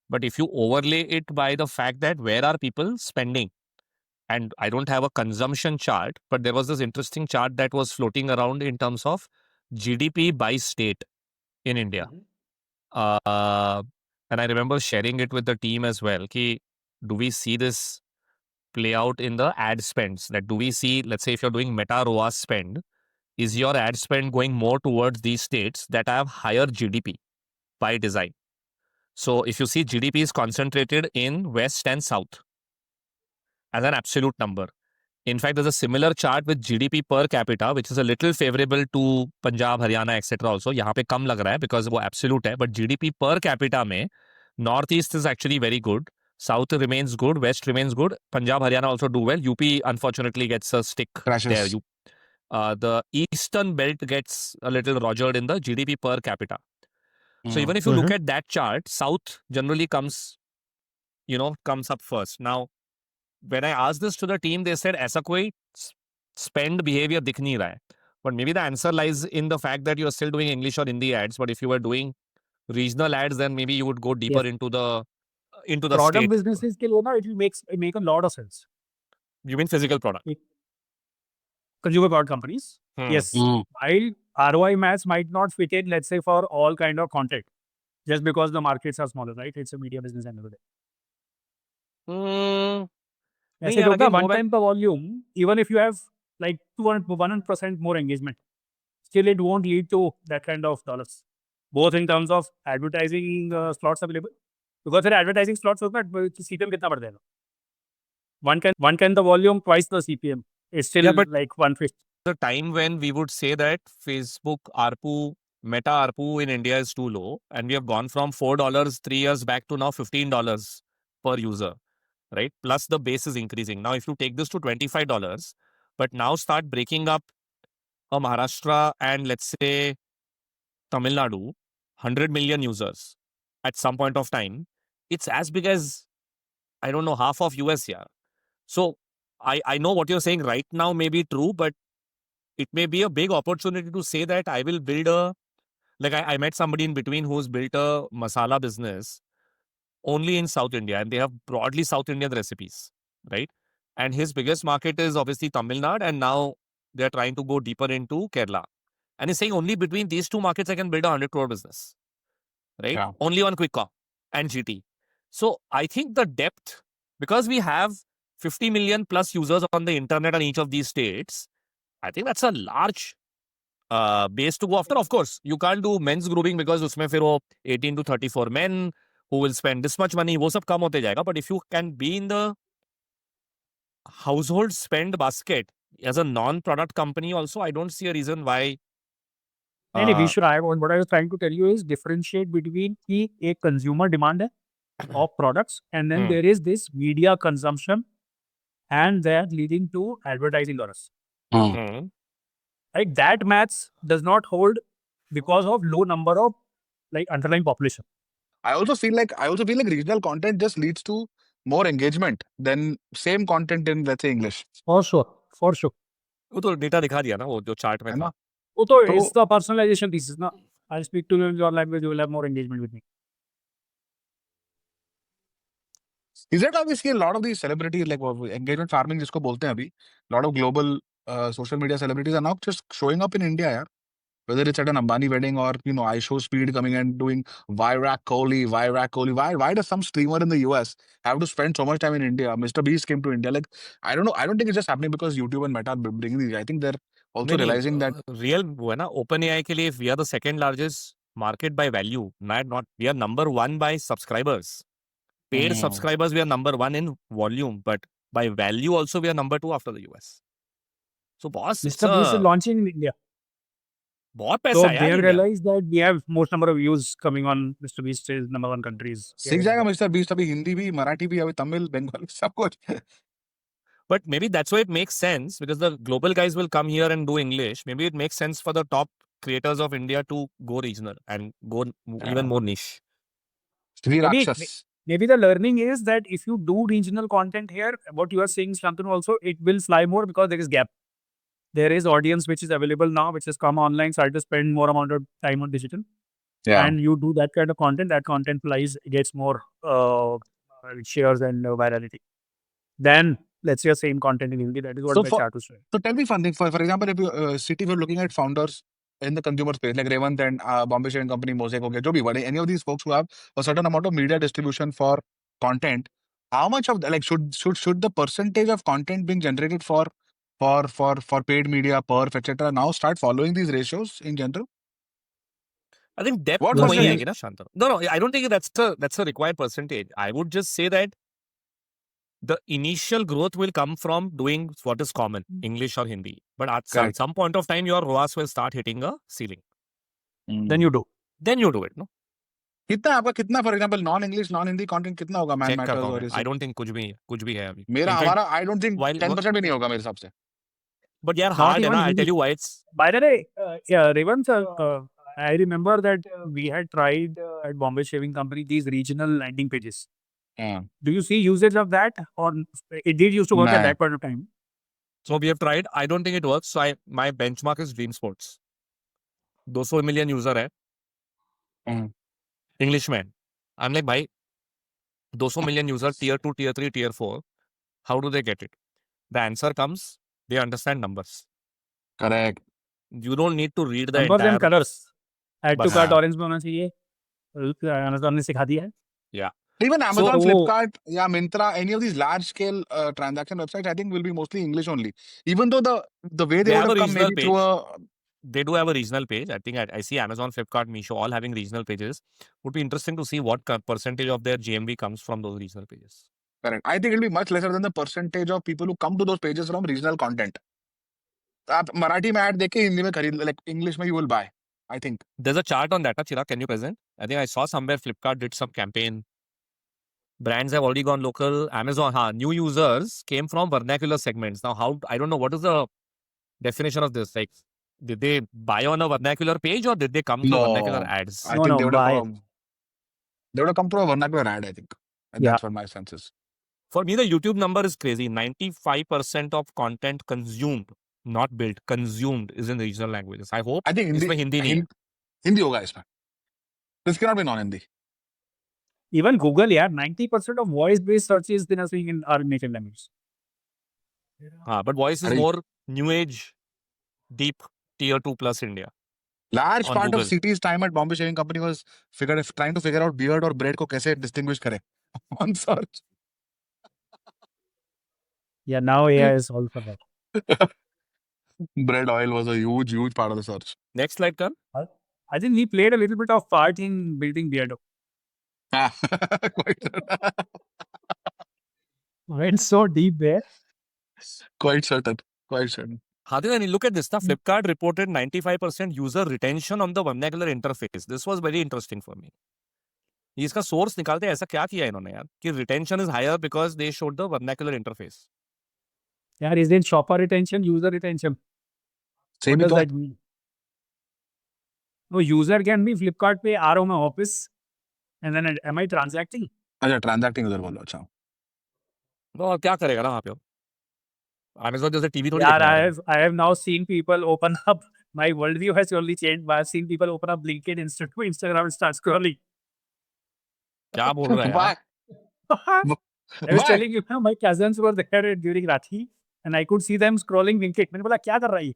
But if you overlay it by the fact that where are people spending? And I don't have a consumption chart, but there was this interesting chart that was floating around in terms of GDP by state in India. And I remember sharing it with the team as well. Ki, do we see this play out in the ad spends? That do we see, let's say, if you're doing Meta ROAS spend, is your ad spend going more towards these states that have higher GDP by design? So if you see GDP is concentrated in West and South as an absolute number. In fact, there's a similar chart with GDP per capita, which is a little favorable to Punjab, Haryana, etc. Also, यहाँ पे कम लग रहा है because वो absolute है. But GDP per capita में Northeast is actually very good. South remains good. West remains good. Punjab, Haryana also do well. UP unfortunately gets a stick Crashes. there. The Eastern belt gets a little rogered in the GDP per capita. So even if you look at that chart, South generally comes up first. Now, when I asked this to the team, they said ऐसा कोई spend behavior दिख नहीं रहा है. But maybe the answer lies in the fact that you are still doing English or Hindi ads. But if you were doing regional ads, then maybe you would go deeper into the product state. businesses के लिए ना, it will make a lot of sense. You mean physical product? Consumer product companies, yes. While ROI maths might not fit in, let's say, for all kind of content, just because the markets are smaller, right? It's a media business end of the day. ऐसे यार, होगा again, one time the volume, even if you have like 1% more engagement, still it won't lead to that kind of dollars, both in terms of advertising slots available, because फिर advertising slots होगा तो CPM कितना बढ़ जाएगा. One can the volume, twice the CPM. It's still like 1/5. The time when we would say that Facebook ARPU, Meta ARPU in India is too low, and we have gone from $4 3 years back to now $15 per user, right? Plus the base is increasing. Now, if you take this to $25, but now start breaking up a Maharashtra and let's say Tamil Nadu, 100 million users at some point of time, it's as big as, I don't know, half of US here. So I know what you're saying right now may be true, but it may be a big opportunity to say that I will build I met somebody in between who's built a masala business only in South India, and they have broadly South Indian recipes, right? And his biggest market is obviously Tamil Nadu, and now they're trying to go deeper into Kerala. And he's saying only between these two markets I can build a 100 crore business, right? Yeah. Only on QuickCom and GT. So I think the depth, because we have 50 million plus users on the internet on each of these states, I think that's a large base to go after. Of course, you can't do men's grouping because उसमें फिर वो 18 to 34 men who will spend this much money, वो सब कम होते जाएगा. But if you can be in the household spend basket as a non-product company also, I don't see a reason why. We should. What I was trying to tell you is differentiate between a consumer demand of products, and then there is this media consumption, and that leading to advertising dollars. Like that maths does not hold because of low number of like underlying population. I also feel like regional content just leads to more engagement than same content in, let's say, English. For sure. For sure. वो तो data दिखा दिया ना वो जो chart में है था. ना? So तो- it's the personalization thesis. Na? I'll speak to you in your language, you will have more engagement with me. Is it obviously a lot of these celebrities like engagement farming जिसको बोलते हैं अभी, lot of global social media celebrities are now just showing up in India, यार. Whether it's at an Ambani wedding or I Show Speed coming and doing Virat Kohli. Why does some streamer in the US have to spend so much time in India? Mr. Beast came to India. Like I don't know. I don't think it's just happening because YouTube and Meta are bringing these. I think they're also realizing that real वो है ना OpenAI के लिए we are the second largest market by value, not we are number one by subscribers. Paid subscribers we are number one in volume, but by value also we are number two after the US. So boss, Mr. Beast is launching in India. बहुत So पैसा है they यार have India. realized that we have most number of views coming on Mr. Beast is number one countries. सीख जाएगा Mr. Beast अभी हिंदी भी, मराठी भी, अभी तमिल, बंगाली सब कुछ. But maybe that's why it makes sense because the global guys will come here and do English. Maybe it makes sense for the top creators of India to go regional and go even more niche. Sri Maybe- Rakshas. Maybe the learning is that if you do regional content here, what you are saying, Shantanu, also, it will fly more because there is gap. There is audience which is available now, which has come online, started to spend more amount of time on digital. Yeah. And you do that kind of content, that content flies, gets more shares and virality. Then, let's say, same content in Hindi. That is what So my for- chart was saying. So tell me one thing. For example, if you city we're looking at founders in the consumer space like Revant and Bombay Shaving Company, Mosaic, okay, jo bhi, but any of these folks who have a certain amount of media distribution for content, how much of like should the percentage of content being generated for paid media, perf, etc. now start following these ratios in general? I think depth What तो वही percentage? आएगी ना Shantanu. No, I don't think that's a required percentage. I would just say that the initial growth will come from doing what is common, English or Hindi. But at Correct. some point of time, your ROAS will start hitting a ceiling. Then you do. Then you do it, no? कितना आपका कितना for example non English non Hindi content कितना होगा man Check matters करता हूँ और मैं. ये I सब? don't think कुछ भी है अभी. मेरा In fact, हमारा आई डोंट थिंक while- 10% भी नहीं होगा मेरे हिसाब से. but यार Not hard है even ना. I Hindi. tell you why it's. By the way, Revant, I remember that we had tried at Bombay Shaving Company these regional landing pages. हाँ. Do you see usage of that, or it did used to work at Nah. that point of time? So we have tried. I don't think it works. So my benchmark is Dream Sports. 200 million user है. Hmm. Englishman. I'm like, भाई 200 million user, tier 2, tier 3, tier 4. How do they get it? The answer comes, they understand numbers. Correct. You don't need to read the Numbers and entire. colors. Add to बस cart हाँ. orange में होना चाहिए. Amazon ने सिखा दिया है. Even Amazon, So- Flipkart, yeah, Myntra, any of these large-scale transaction websites, I think will be mostly English only. Even though the way they They would have have a come maybe regional through a They do have a regional page. I think I see Amazon, Flipkart, Meesho all having regional pages. Would be interesting to see what percentage of their GMV comes from those regional pages. correct. I think it'll be much lesser than the percentage of people who come to those pages from regional content. आप मराठी में add देख के हिंदी में खरीद like English में you will buy. I think. There's a chart on that, Chirag. Can you present? I think I saw somewhere Flipkart did some campaign. Brands have already gone local. Amazon, new users came from vernacular segments. Now, I don't know what is the definition of this. Like, did they buy on a vernacular page or did they come through No. vernacular ads? I No, think no, they would buy have come through a vernacular ad. I think. And Yeah. that's what my sense is. For me, the YouTube number is crazy. 95% of content consumed, not built, consumed is in regional languages. I hope I think इसमें हिंदी नहीं है. हिंदी होगा इसमें. This cannot be non-Hindi. Even Google, yeah, 90% of voice-based searches they are seeing in our native language. But voice is अरे- more new age, deep, tier 2 plus India. Large On part Google. of CT's time at Bombay Shaving Company was trying to figure out beard और bread को कैसे distinguish करें on search. Yeah, now AI is all for that. Bread oil was a huge part of the search. Next slide, Karan. I think we played a little bit of part in building Beardo. Went so deep there. Quite certain. Hadi, when you look at this, Flipkart reported 95% user retention on the vernacular interface. This was very interesting for me. इसका source निकालते ऐसा क्या किया इन्होंने यार कि retention is higher because they showed the vernacular interface. Yeah, is in shopper retention, user retention. Same What he does तो है. that mean? No, user can be Flipkart पे आ रहा हूँ मैं office and then am I transacting? अच्छा, transacting user बोलो. अच्छा. तो और क्या करेगा ना वहाँ पे? अमेजोन जैसे टीवी थोड़ी यार, देखने वाला है. I have now seen people open up. My worldview has only changed, but I've seen people open up LinkedIn, Instagram, and start scrolling. क्या बोल रहा है यार? I was Why? telling you, my cousins were there during Rathi, and I could see them scrolling LinkedIn. मैंने बोला क्या कर रहा है ये?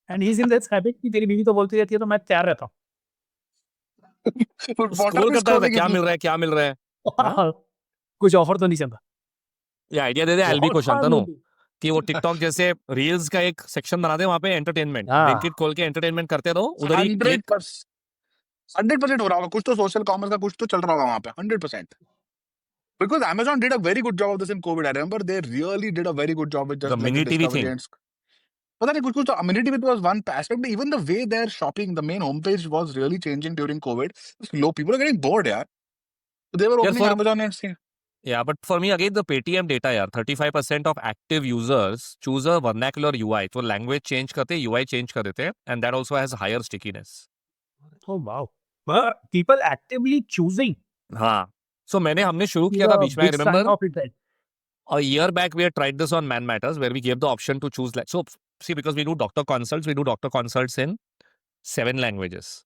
And he's in this habit कि तेरी बीवी तो बोलती रहती है तो मैं तैयार रहता What are स्क्रॉल they करता रहता है, scrolling? क्या मिल रहा है, क्या मिल रहा है? हाँ? हूँ. कुछ ऑफर तो नहीं चलता. ये आइडिया दे दे एलबी को बहुत शांतनु फालतू. कि वो टिकटॉक जैसे रील्स का एक सेक्शन बना दे वहाँ पे एंटरटेनमेंट. हाँ. ब्लिंकिट खोल के एंटरटेनमेंट करते रहो, उधर ही क्लिक. 100% हो रहा होगा. कुछ तो सोशल कॉमर्स का कुछ तो चल रहा होगा वहाँ पे. 100%. Because Amazon did a very good job of this in COVID. I remember they really did a very good job with The just like mini the TV discovery thing. and पता नहीं कुछ तो Mini TV was one aspect, but even the way they're shopping, the main homepage was really changing during COVID. Low people are getting bored, यार. So they were Yeah, opening for Amazon and saying, yeah, but for me again the Paytm data यार 35% of active users choose a vernacular UI. तो language change करते UI change कर देते हैं and that also has higher stickiness. Oh wow. But people actively choosing हाँ. So हमने शुरू is किया था a बीच में. I big sign remember of it. a year back we had tried this on Man Matters where we gave the option to choose. So see, because we do doctor consults, we do doctor consults in 7 languages.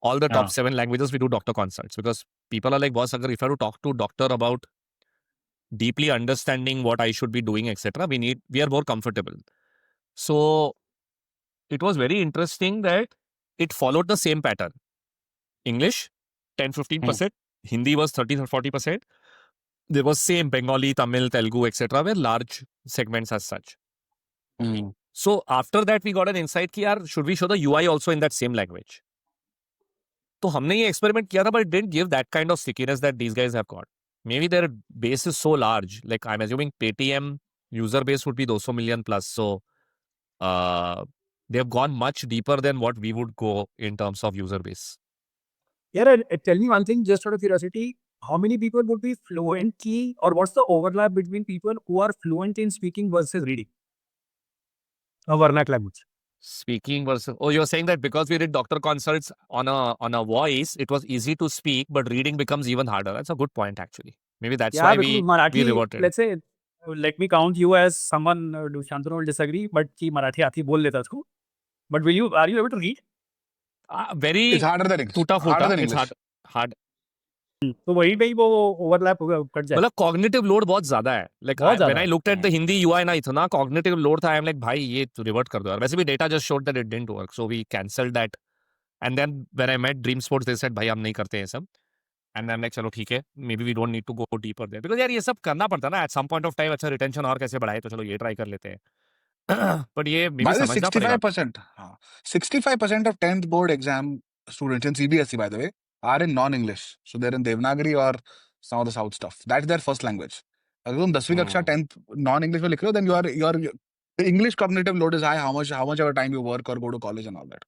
All the top हाँ. 7 languages we do doctor consults because people are like, boss, agar if I have to talk to doctor about deeply understanding what I should be doing, etc., we are more comfortable. So it was very interesting that it followed the same pattern. English, 10-15%. Hindi was 30-40%. There was same Bengali, Tamil, Telugu, etc., were large segments as such. So after that, we got an insight कि यार should we show the UI also in that same language? तो हमने ये experiment किया था, but it didn't give that kind of stickiness that these guys have got. Maybe their base is so large. Like I'm assuming Paytm user base would be 200 million plus. So they have gone much deeper than what we would go in terms of user base. Yeah, tell me one thing, just out of curiosity, how many people would be fluently, or what's the overlap between people who are fluent in speaking versus reading a vernacular language? Speaking versus you're saying that because we did doctor consults on a voice, it was easy to speak, but reading becomes even harder. That's a good point actually. Maybe that's Yeah, why because we Marathi, reverted. let's say, let me count you as someone, Shantanu will disagree, but कि मराठी आती बोल लेता उसको. But are you able to read? Very it's harder than English. टूटा Harder फूटा. than It's English. hard. तो वहीं पे ही वो ओवरलैप कट जाए. मतलब कॉग्निटिव लोड बहुत ज्यादा है. लाइक बहुत व्हेन ज्यादा आई है. Looked at the Hindi UI ना इतना कॉग्निटिव लोड था. आई एम लाइक भाई ये रिवर्ट कर दो यार. वैसे भी data just showed that it didn't work, so we cancelled that. And then when I met Dream Sports they said भाई हम नहीं करते हैं सब. एंड आई एम लाइक चलो ठीक है, maybe we don't need to go deeper there because यार ये सब करना पड़ता है ना. At some point of time अच्छा रिटेंशन और कैसे बढ़ाए, तो चलो ये ट्राई कर लेते हैं. बट ये मे By बी the way, समझना पड़ेगा. 65%. 65% of 10th board exam students in CBSE, by the way, are in non-English. So they're in Devanagari or some of the South stuff. That's their first language. अगर तुम 10वीं कक्षा 10th non-English में लिख रहे हो, then your English cognitive load is high. How much of a time you work or go to college and all that.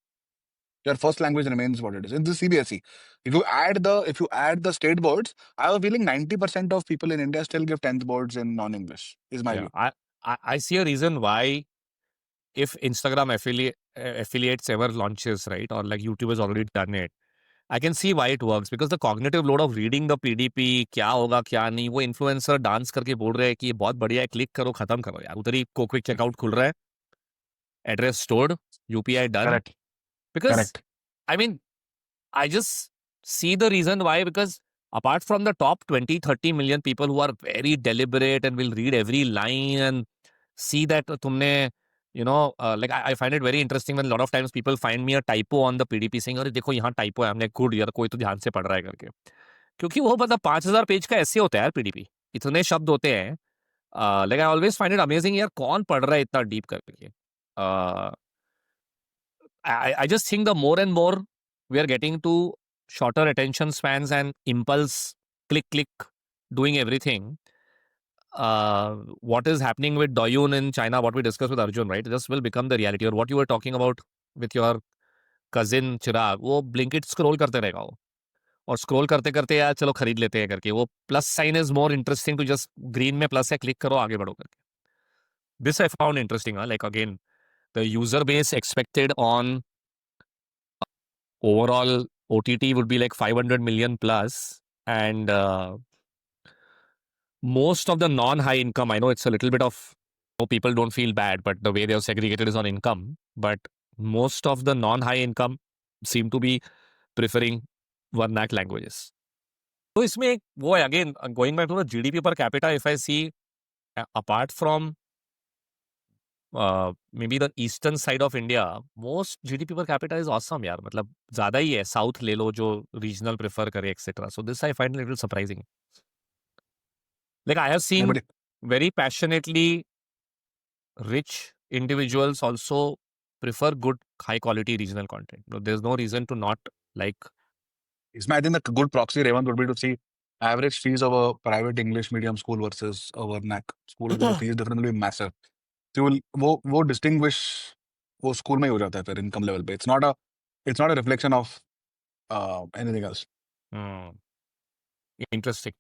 Your first language remains what it is. In the CBSE, if you add the state boards, I have a feeling 90% of people in India still give 10th boards in non-English. Is my view. I see a reason why if Instagram affiliates ever launches, right, or like YouTube has already done it, I can see why it works because the cognitive load of reading the PDP, क्या होगा क्या नहीं, वो influencer dance करके बोल रहे हैं कि ये बहुत बढ़िया है, क्लिक करो खत्म करो यार. उधर ही क्विक चेकआउट खुल रहा है, address stored, UPI done. Correct. Because Correct. I mean, I just see the reason why, because apart from the top 20-30 million people who are very deliberate and will read every line and see that तुमने, like I find it very interesting when a lot of times people find me a typo on the PDP saying अरे देखो यहाँ typo है. हमने good यार कोई तो ध्यान से पढ़ रहा है करके. क्योंकि वो मतलब 5000 पेज का ऐसे होता है यार PDP. इतने शब्द होते हैं. Like I always find it amazing यार कौन पढ़ रहा है इतना deep करके. I just think the more and more we are getting to shorter attention spans and impulse, click, doing everything. What is happening with Douyin in China, what we discussed with Arjun, right? This will become the reality. Or what you were talking about with your cousin Chirag, वो Blinkit scroll करते रहेगा वो. और scroll करते करते यार चलो खरीद लेते हैं करके. वो plus sign is more interesting to just green में plus है, click करो आगे बढ़ो करके. This I found interesting, like again. the user base expected on overall OTT would be like 500 million plus, and most of the non-high income, I know it's a little bit of, people don't feel bad, but the way they are segregated is on income. But most of the non-high income seem to be preferring Varnak languages. So इसमें एक वो है, again going back to the GDP per capita, if I see apart from maybe the eastern side of India, most GDP per capita is awesome यार, मतलब ज़्यादा ही है. South ले लो जो regional prefer करे etc. So this I find a little surprising. Like I have seen but very passionately rich individuals also prefer good high quality regional content. There's no reason to not like. I think the good proxy, Revant, would be to see average fees of a private English medium school versus a Varnak school. The fees difference will be massive. So you will वो distinguish वो school में ही हो जाता है फिर income level पे. It's not a reflection of anything else. Interesting.